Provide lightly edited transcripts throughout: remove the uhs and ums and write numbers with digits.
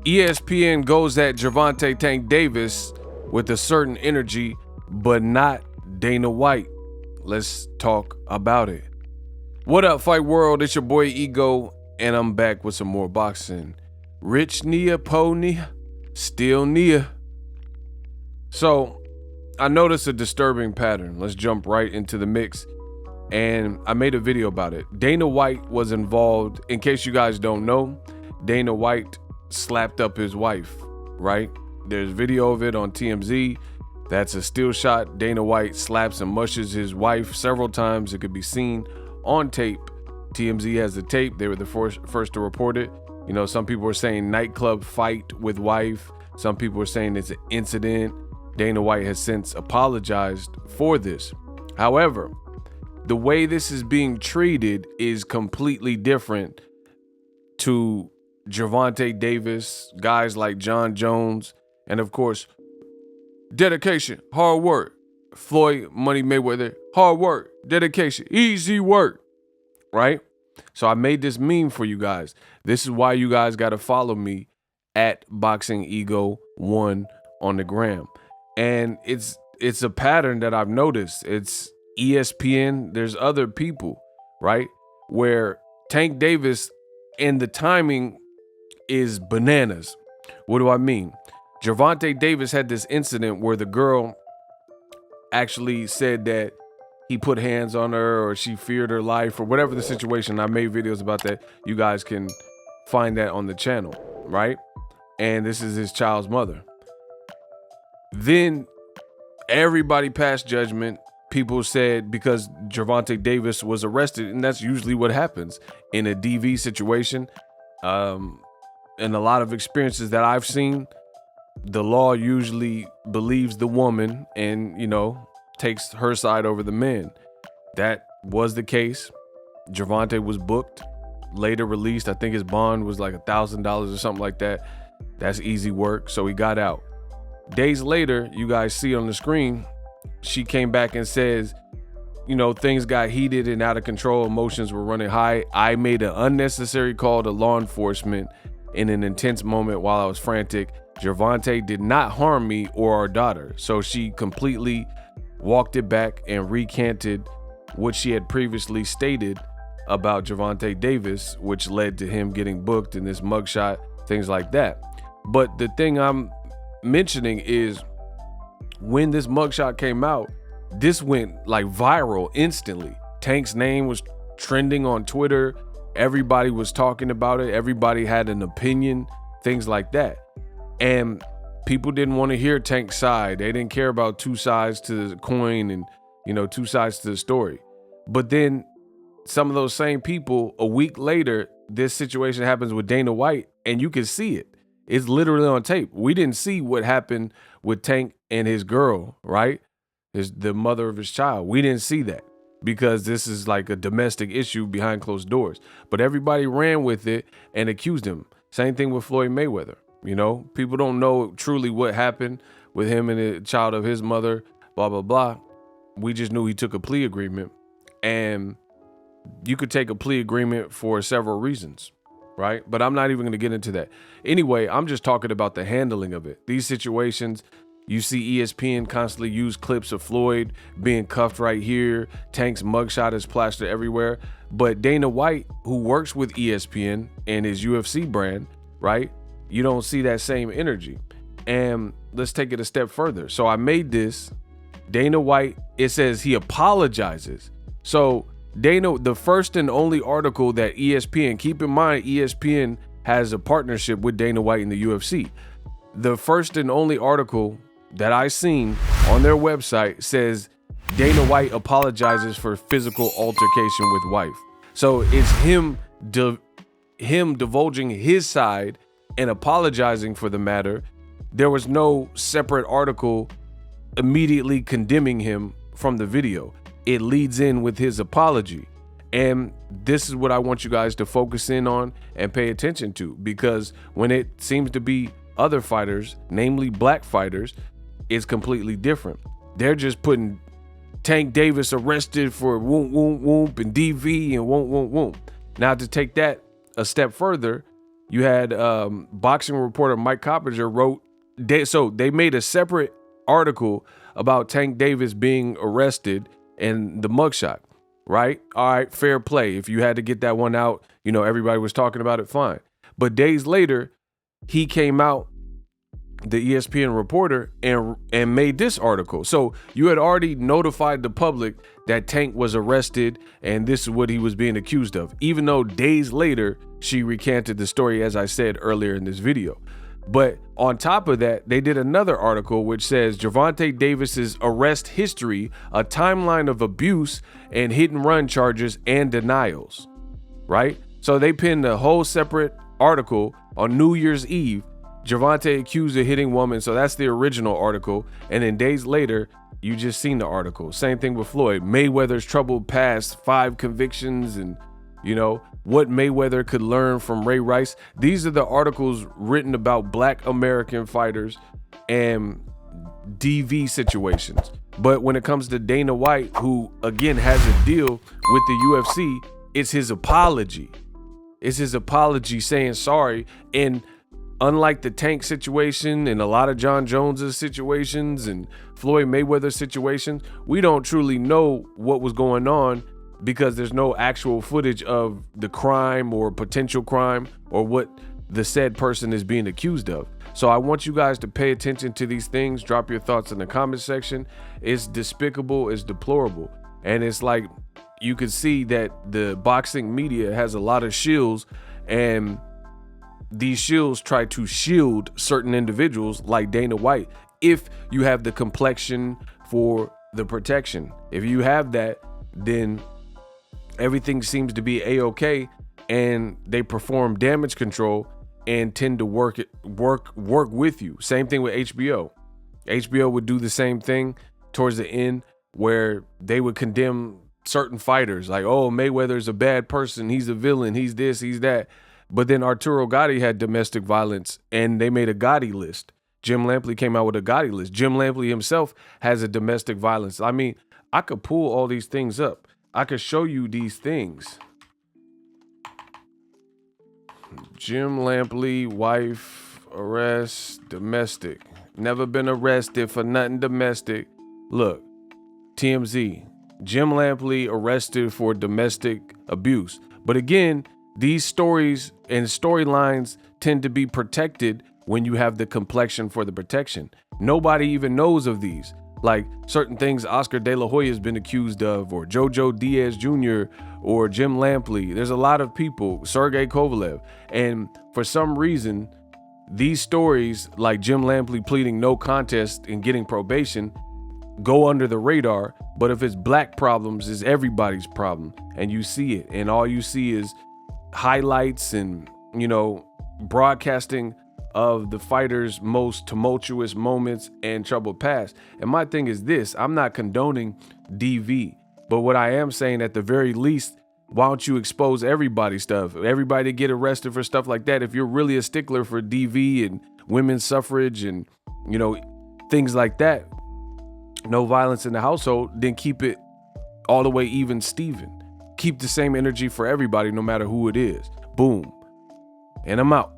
ESPN goes at Gervonta Tank Davis with a certain energy, but not Dana White. Let's talk about it. What up, Fight World? It's your boy Ego, and I'm back with some more boxing. Rich Nia, Po Nia, still Nia. So, I noticed a disturbing pattern. Let's jump right into the mix. And I made a video about it. Dana White was involved. In case you guys don't know, Dana White slapped up his wife, right? There's video of it on TMZ. That's a still shot. Dana White slaps and mushes his wife several times. It could be seen on tape. TMZ has the tape. They were the first to report it. You know, some people were saying nightclub fight with wife. Some people were saying it's an incident. Dana White has since apologized for this. However, the way this is being treated is completely different to Gervonta Davis, guys like John Jones, and of course, dedication, hard work. Floyd, Money Mayweather, hard work, dedication, easy work, right? So I made this meme for you guys. This is why you guys got to follow me at BoxingEgo1 on the gram. And it's a pattern that I've noticed. It's ESPN, there's other people, right? Where Tank Davis and the timing is bananas. What do I mean? Gervonta Davis had this incident where the girl actually said that he put hands on her or she feared her life or whatever the situation. I made videos about that. You guys can find that on the channel, right? And this is his child's mother. Then everybody passed judgment. People said because Gervonta Davis was arrested, and that's usually what happens in a DV situation. In a lot of experiences that I've seen, the law usually believes the woman and, you know, takes her side over the man. That was the case. Gervonta was booked, later released. I think his bond was like $1,000 or something like that. That's easy work. So he got out. Days later, you guys see on the screen, she came back and says, you know, things got heated and out of control. Emotions were running high. I made an unnecessary call to law enforcement in an intense moment while I was frantic. Gervonta did not harm me or our daughter. So she completely walked it back and recanted what she had previously stated about Gervonta Davis, which led to him getting booked in this mugshot, things like that. But the thing I'm mentioning is when this mugshot came out, this went like viral instantly. Tank's name was trending on Twitter. Everybody was talking about it. Everybody had an opinion, things like that. And people didn't want to hear Tank's side. They didn't care about two sides to the coin and, you know, two sides to the story. But then some of those same people, a week later, this situation happens with Dana White, and you can see it. It's literally on tape. We didn't see what happened with Tank and his girl, right? The mother of his child. We didn't see that because this is like a domestic issue behind closed doors. But everybody ran with it and accused him. Same thing with Floyd Mayweather. You know, people don't know truly what happened with him and the child of his mother, blah, blah, blah. We just knew he took a plea agreement. And you could take a plea agreement for several reasons, right? But I'm not even going to get into that. Anyway, I'm just talking about the handling of it. These situations, you see ESPN constantly use clips of Floyd being cuffed right here. Tank's mugshot is plastered everywhere. But Dana White, who works with ESPN and his UFC brand, right? You don't see that same energy. And let's take it a step further. So I made this. Dana White, it says he apologizes. So Dana, the first and only article that ESPN, keep in mind, ESPN has a partnership with Dana White and the UFC. The first and only article that I seen on their website says Dana White apologizes for physical altercation with wife. So it's him divulging his side and apologizing for the matter. There was no separate article immediately condemning him from the video. It leads in with his apology. And this is what I want you guys to focus in on and pay attention to, because when it seems to be other fighters, namely black fighters, it's completely different. They're just putting Tank Davis arrested for whoop, whoop, whoop, and DV and whoop, whoop, whoop. Now to take that a step further, You had boxing reporter Mike Coppinger wrote, so they made a separate article about Tank Davis being arrested and the mugshot, right? All right, fair play. If you had to get that one out, everybody was talking about it, fine. But days later, he came out, the ESPN reporter, and made this article. So you had already notified the public that Tank was arrested and this is what he was being accused of, even though days later she recanted the story, as I said earlier in this video. But on top of that, they did another article which says Gervonta Davis's arrest history, a timeline of abuse and hit and run charges and denials, right? So they pinned a whole separate article on New Year's Eve, Gervonta accused of hitting woman. So that's the original article. And then days later, you just seen the article. Same thing with Floyd. Mayweather's troubled past, 5 convictions, and what Mayweather could learn from Ray Rice. These are the articles written about Black American fighters and DV situations. But when it comes to Dana White, who again has a deal with the UFC, it's his apology. It's his apology saying sorry. And unlike the Tank situation and a lot of John Jones's situations and Floyd Mayweather situations, we don't truly know what was going on because there's no actual footage of the crime or potential crime or what the said person is being accused of. So I want you guys to pay attention to these things. Drop your thoughts in the comment section. It's despicable, it's deplorable. And it's like you can see that the boxing media has a lot of shills, and these shills try to shield certain individuals like Dana White if you have the complexion for the protection. If you have that, then everything seems to be a-okay, and they perform damage control and tend to work with you. Same thing with HBO. HBO would do the same thing towards the end, where they would condemn certain fighters like, oh, Mayweather's a bad person, he's a villain, he's this, he's that. But then Arturo Gatti had domestic violence and they made a Gotti list. Jim Lampley came out with a Gotti list. Jim Lampley himself has a domestic violence. I mean, I could pull all these things up. I could show you these things. Jim Lampley, wife, arrest, domestic. Never been arrested for nothing domestic. Look, TMZ. Jim Lampley arrested for domestic abuse. But again, these stories and storylines tend to be protected when you have the complexion for the protection. Nobody even knows of these. Like certain things Oscar De La Hoya has been accused of, or Jojo Diaz Jr., or Jim Lampley. There's a lot of people, Sergey Kovalev. And for some reason, these stories like Jim Lampley pleading no contest and getting probation go under the radar. But if it's black problems, it's everybody's problem. And you see it. And all you see is highlights and, broadcasting of the fighters' most tumultuous moments and troubled past. And my thing is this, I'm not condoning DV, but what I am saying, at the very least, why don't you expose everybody's stuff? Everybody get arrested for stuff like that. If you're really a stickler for DV and women's suffrage and, things like that, no violence in the household, then keep it all the way even Steven. Keep the same energy for everybody, no matter who it is. Boom. And I'm out.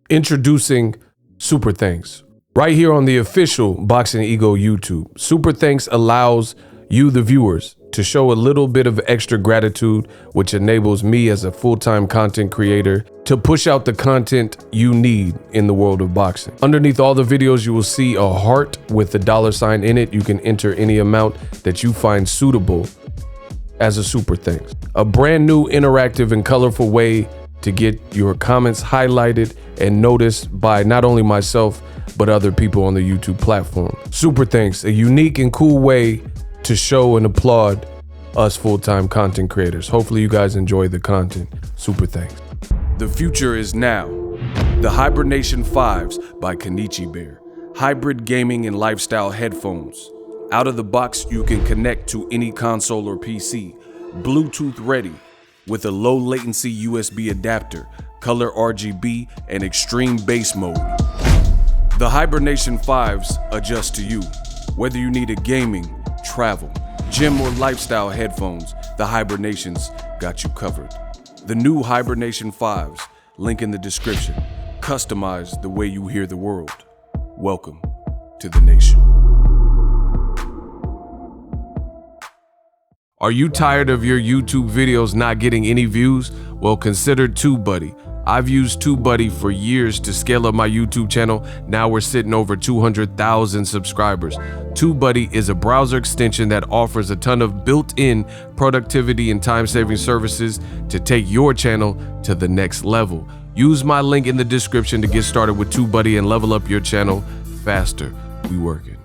Introducing Super Thanks. Right here on the official Boxingego YouTube. Super Thanks allows you, the viewers, to show a little bit of extra gratitude, which enables me as a full-time content creator to push out the content you need in the world of boxing. Underneath all the videos, you will see a heart with the $sign in it. You can enter any amount that you find suitable as a super thanks. A brand new interactive and colorful way to get your comments highlighted and noticed by not only myself, but other people on the YouTube platform. Super thanks, a unique and cool way to show and applaud us full-time content creators. Hopefully you guys enjoy the content. Super thanks. The future is now. The Hibernation 5s by Kenichi Bear. Hybrid gaming and lifestyle headphones. Out of the box, you can connect to any console or PC. Bluetooth ready with a low latency USB adapter, color RGB, and extreme bass mode. The Hibernation 5s adjust to you. Whether you need a gaming, travel, gym, or lifestyle headphones, the Hibernations got you covered. The new Hibernation 5s Link in the description. Customize the way you hear the world. Welcome to the nation. Are you tired of your YouTube videos not getting any views? Well, consider TubeBuddy. I've used TubeBuddy for years to scale up my YouTube channel. Now we're sitting over 200,000 subscribers. TubeBuddy is a browser extension that offers a ton of built-in productivity and time-saving services to take your channel to the next level. Use my link in the description to get started with TubeBuddy and level up your channel faster. We working.